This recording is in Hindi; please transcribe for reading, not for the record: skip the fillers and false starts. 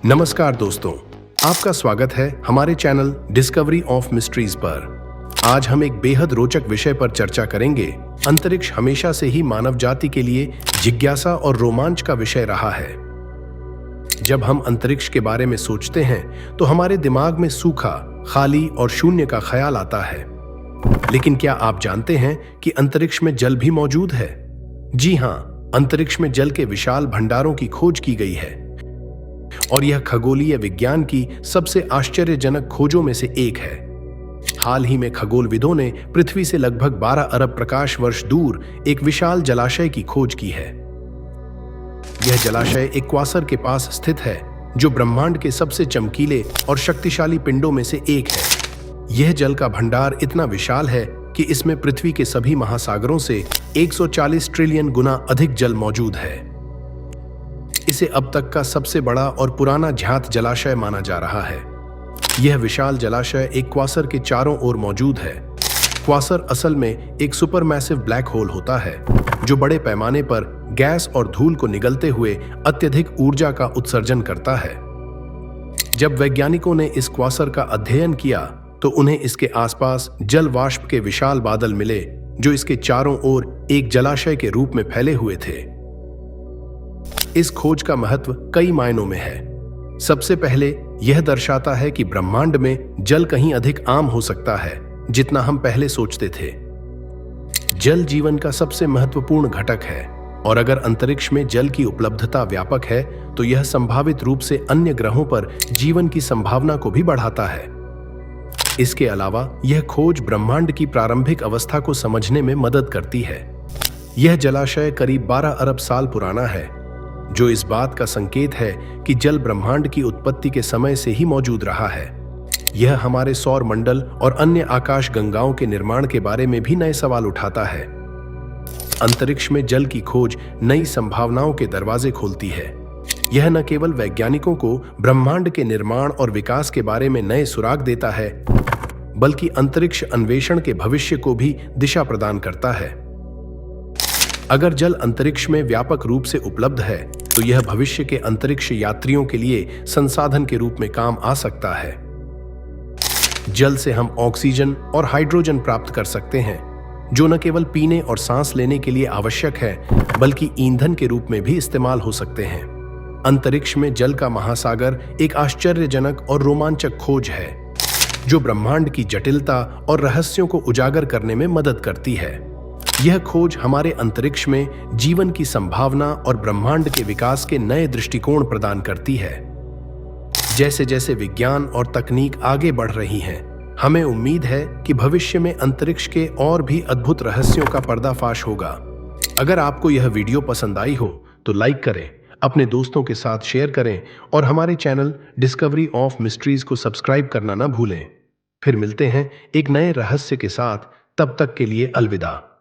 नमस्कार दोस्तों, आपका स्वागत है हमारे चैनल डिस्कवरी ऑफ मिस्ट्रीज पर। आज हम एक बेहद रोचक विषय पर चर्चा करेंगे। अंतरिक्ष हमेशा से ही मानव जाति के लिए जिज्ञासा और रोमांच का विषय रहा है। जब हम अंतरिक्ष के बारे में सोचते हैं तो हमारे दिमाग में सूखा, खाली और शून्य का ख्याल आता है। लेकिन क्या आप जानते हैं कि अंतरिक्ष में जल भी मौजूद है? जी हां, अंतरिक्ष में जल के विशाल भंडारों की खोज की गई है और यह खगोलीय विज्ञान की सबसे आश्चर्यजनक खोजों में से एक है। हाल ही में खगोलविदों ने पृथ्वी से लगभग 12 अरब प्रकाश वर्ष दूर एक विशाल जलाशय की खोज की है। यह जलाशय एक क्वासर के पास स्थित है, जो ब्रह्मांड के सबसे चमकीले और शक्तिशाली पिंडों में से एक है। यह जल का भंडार इतना विशाल है कि इसमें पृथ्वी के सभी महासागरों से 140 ट्रिलियन गुना अधिक जल मौजूद है। इसे अब तक का सबसे बड़ा और पुराना ज्ञात जलाशय माना जा रहा है। यह विशाल जलाशय एक क्वासर के चारों ओर मौजूद है। क्वासर असल में एक सुपरमैसिव ब्लैक होल होता है, जो बड़े पैमाने पर गैस और धूल को निगलते हुए अत्यधिक ऊर्जा का उत्सर्जन करता है। जब वैज्ञानिकों ने इस क्वासर का अध्ययन किया तो उन्हें इसके आसपास जल वाष्प के विशाल बादल मिले, जो इसके चारों ओर एक जलाशय के रूप में फैले हुए थे। इस खोज का महत्व कई मायनों में है। सबसे पहले यह दर्शाता है कि ब्रह्मांड में जल कहीं अधिक आम हो सकता है जितना हम पहले सोचते थे। जल जीवन का सबसे महत्वपूर्ण घटक है और अगर अंतरिक्ष में जल की उपलब्धता व्यापक है तो यह संभावित रूप से अन्य ग्रहों पर जीवन की संभावना को भी बढ़ाता है। इसके अलावा यह खोज ब्रह्मांड की प्रारंभिक अवस्था को समझने में मदद करती है। यह जलाशय करीब 12 अरब साल पुराना है, जो इस बात का संकेत है कि जल ब्रह्मांड की उत्पत्ति के समय से ही मौजूद रहा है। यह हमारे सौर मंडल और अन्य आकाश गंगाओं के निर्माण के बारे में भी नए सवाल उठाता है। अंतरिक्ष में जल की खोज नई संभावनाओं के दरवाजे खोलती है। यह न केवल वैज्ञानिकों को ब्रह्मांड के निर्माण और विकास के बारे में नए सुराग देता है, बल्कि अंतरिक्ष अन्वेषण के भविष्य को भी दिशा प्रदान करता है। अगर जल अंतरिक्ष में व्यापक रूप से उपलब्ध है तो यह भविष्य के अंतरिक्ष यात्रियों के लिए संसाधन के रूप में काम आ सकता है। जल से हम ऑक्सीजन और हाइड्रोजन प्राप्त कर सकते हैं, जो न केवल पीने और सांस लेने के लिए आवश्यक है, बल्कि ईंधन के रूप में भी इस्तेमाल हो सकते हैं। अंतरिक्ष में जल का महासागर एक आश्चर्यजनक और रोमांचक खोज है, जो ब्रह्मांड की जटिलता और रहस्यों को उजागर करने में मदद करती है। यह खोज हमारे अंतरिक्ष में जीवन की संभावना और ब्रह्मांड के विकास के नए दृष्टिकोण प्रदान करती है। जैसे जैसे विज्ञान और तकनीक आगे बढ़ रही हैं, हमें उम्मीद है कि भविष्य में अंतरिक्ष के और भी अद्भुत रहस्यों का पर्दाफाश होगा। अगर आपको यह वीडियो पसंद आई हो तो लाइक करें, अपने दोस्तों के साथ शेयर करें और हमारे चैनल डिस्कवरी ऑफ मिस्ट्रीज को सब्सक्राइब करना ना भूलें। फिर मिलते हैं एक नए रहस्य के साथ। तब तक के लिए अलविदा।